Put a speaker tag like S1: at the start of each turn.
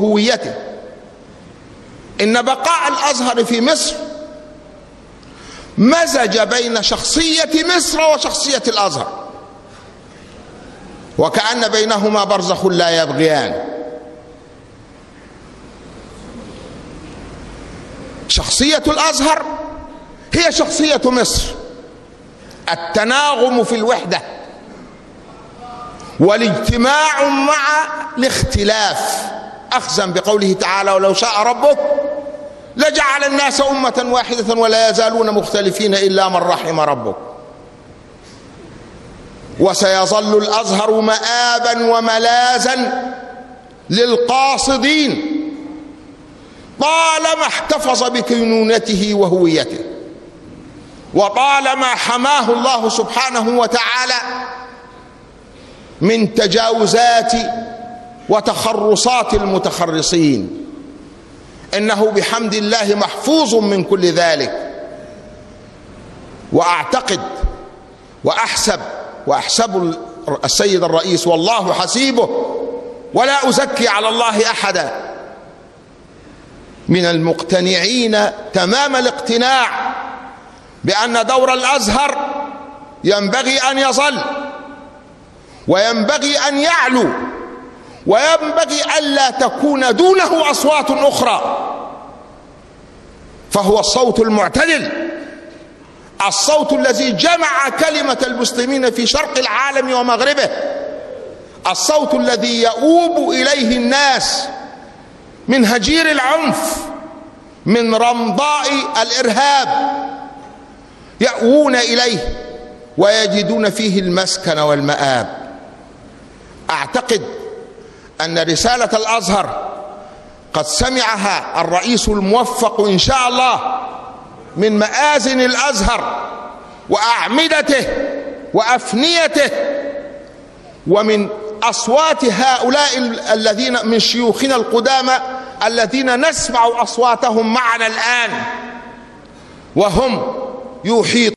S1: هويته. إن بقاء الأزهر في مصر مزج بين شخصية مصر وشخصية الأزهر، وكأن بينهما برزخ لا يبغيان. شخصية الأزهر هي شخصية مصر، التناغم في الوحدة والاجتماع مع الاختلاف، أخذا بقوله تعالى: ولو شاء ربك لجعل الناس أمة واحدة ولا يزالون مختلفين إلا من رحم ربك. وسيظل الأزهر مآبا وملاذا للقاصدين طالما احتفظ بكينونته وهويته، وطالما حماه الله سبحانه وتعالى من تجاوزات وتخرصات المتخرصين. إنه بحمد الله محفوظ من كل ذلك. وأعتقد وأحسب السيد الرئيس، والله حسيبه ولا أزكي على الله أحدا، من المقتنعين تمام الاقتناع بأن دور الأزهر ينبغي أن يظل، وينبغي أن يعلو، وينبغي ألا تكون دونه أصوات أخرى، فهو الصوت المعتدل، الصوت الذي جمع كلمة المسلمين في شرق العالم ومغربه، الصوت الذي يؤوب إليه الناس من هجير العنف، من رمضاء الإرهاب، يأوون إليه ويجدون فيه المسكن والمآب. أعتقد أن رسالة الأزهر قد سمعها الرئيس الموفق إن شاء الله من مآذن الأزهر وأعمدته وأفنيته، ومن أصوات هؤلاء الذين من شيوخنا القدامى الذين نسمع أصواتهم معنا الآن، وهم يحيطون